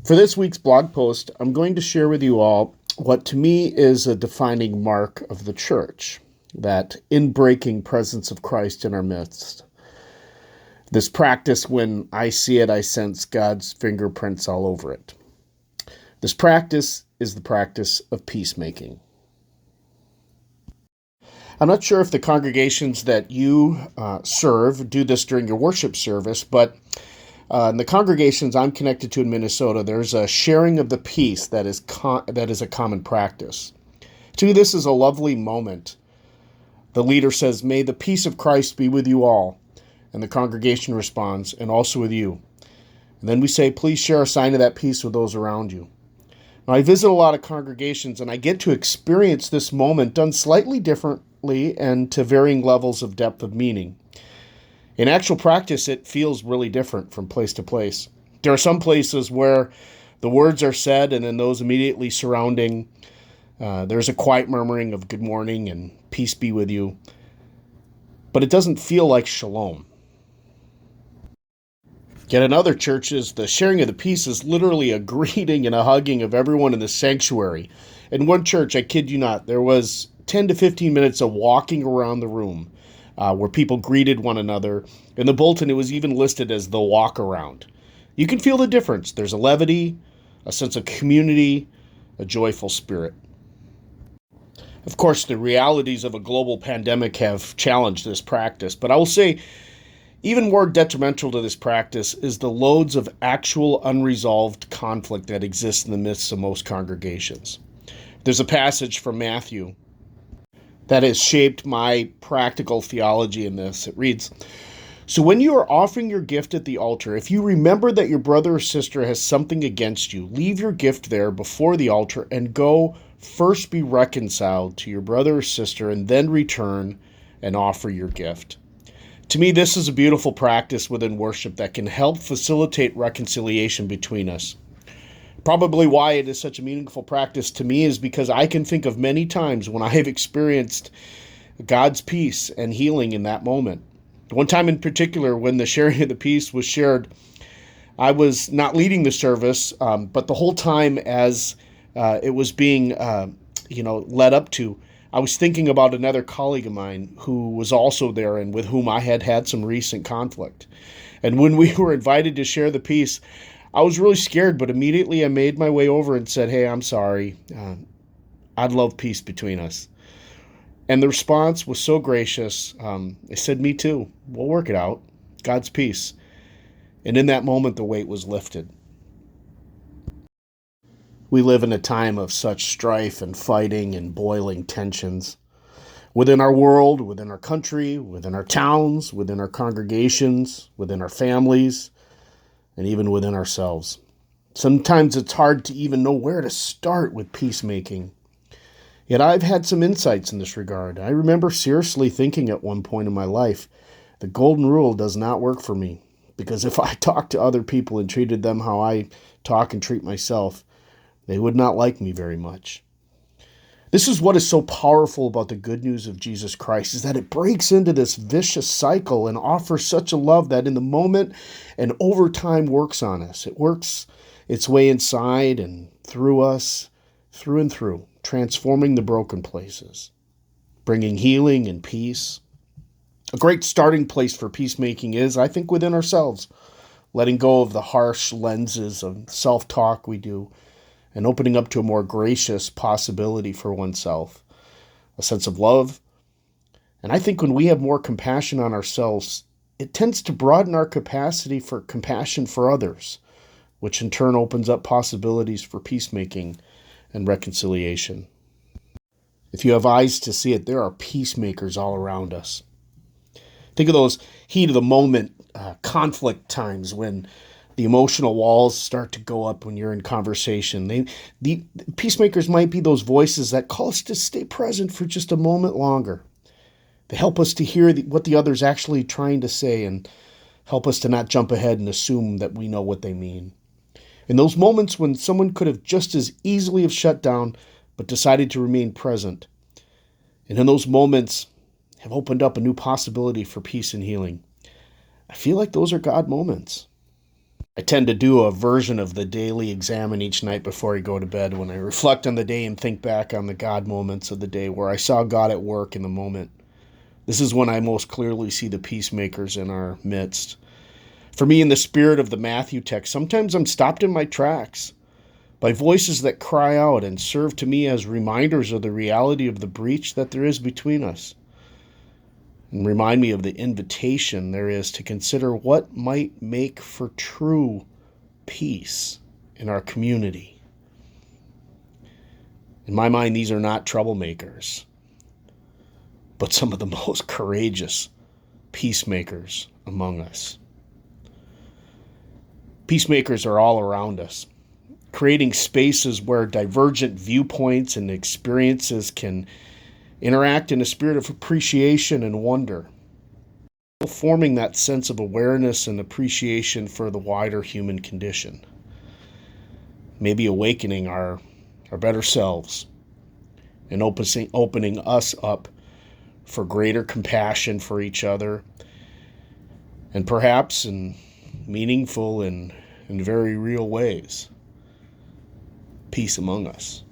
For this week's blog post, I'm going to share with you all what to me is a defining mark of the church, that inbreaking presence of Christ in our midst. This practice, when I see it, I sense God's fingerprints all over it. This practice is the practice of peacemaking. I'm not sure if the congregations that you serve do this during your worship service, but in the congregations I'm connected to in Minnesota, there's a sharing of the peace that is a common practice. To me, this is a lovely moment. The leader says, "May the peace of Christ be with you all." And the congregation responds, "And also with you." And then we say, "Please share a sign of that peace with those around you." Now, I visit a lot of congregations, and I get to experience this moment done slightly differently and to varying levels of depth of meaning. In actual practice, it feels really different from place to place. There are some places where the words are said, and then those immediately surrounding, there's a quiet murmuring of good morning and peace be with you. But it doesn't feel like shalom. Yet in other churches, the sharing of the peace is literally a greeting and a hugging of everyone in the sanctuary. In one church, I kid you not, there was 10 to 15 minutes of walking around the room where people greeted one another. In the bulletin, it was even listed as the walk around. You can feel the difference. There's a levity, a sense of community, a joyful spirit. Of course, the realities of a global pandemic have challenged this practice, but I will say even more detrimental to this practice is the loads of actual unresolved conflict that exists in the midst of most congregations. There's a passage from Matthew that has shaped my practical theology in this. It reads, "So when you are offering your gift at the altar, if you remember that your brother or sister has something against you, leave your gift there before the altar and go first be reconciled to your brother or sister and then return and offer your gift." To me, this is a beautiful practice within worship that can help facilitate reconciliation between us. Probably why it is such a meaningful practice to me is because I can think of many times when I have experienced God's peace and healing in that moment. One time in particular, when the sharing of the peace was shared, I was not leading the service, but the whole time as it was being led up to, I was thinking about another colleague of mine who was also there and with whom I had had some recent conflict. And when we were invited to share the peace, I was really scared, but immediately I made my way over and said, "Hey, I'm sorry. I'd love peace between us." And the response was so gracious. They said, "Me too. We'll work it out. God's peace." And in that moment, the weight was lifted. We live in a time of such strife and fighting and boiling tensions within our world, within our country, within our towns, within our congregations, within our families, and even within ourselves. Sometimes it's hard to even know where to start with peacemaking. Yet I've had some insights in this regard. I remember seriously thinking at one point in my life, the golden rule does not work for me, because if I talked to other people and treated them how I talk and treat myself, they would not like me very much. This is what is so powerful about the good news of Jesus Christ, is that it breaks into this vicious cycle and offers such a love that in the moment and over time works on us. It works its way inside and through us, through and through, transforming the broken places, bringing healing and peace. A great starting place for peacemaking is, I think, within ourselves, letting go of the harsh lenses of self-talk we do, and opening up to a more gracious possibility for oneself, a sense of love. And I think when we have more compassion on ourselves, it tends to broaden our capacity for compassion for others, which in turn opens up possibilities for peacemaking and reconciliation. If you have eyes to see it, there are peacemakers all around us. Think of those heat of the moment conflict times when the emotional walls start to go up when you're in conversation. The peacemakers might be those voices that call us to stay present for just a moment longer. They help us to hear what the other's actually trying to say and help us to not jump ahead and assume that we know what they mean. In those moments when someone could have just as easily have shut down but decided to remain present. And in those moments have opened up a new possibility for peace and healing. I feel like those are God moments. I tend to do a version of the daily examine each night before I go to bed when I reflect on the day and think back on the God moments of the day where I saw God at work in the moment. This is when I most clearly see the peacemakers in our midst. For me, in the spirit of the Matthew text, sometimes I'm stopped in my tracks by voices that cry out and serve to me as reminders of the reality of the breach that there is between us, and remind me of the invitation there is to consider what might make for true peace in our community. In my mind, these are not troublemakers, but some of the most courageous peacemakers among us. Peacemakers are all around us, creating spaces where divergent viewpoints and experiences can interact in a spirit of appreciation and wonder, forming that sense of awareness and appreciation for the wider human condition. Maybe awakening our better selves and opening us up for greater compassion for each other, and perhaps in meaningful and in very real ways, peace among us.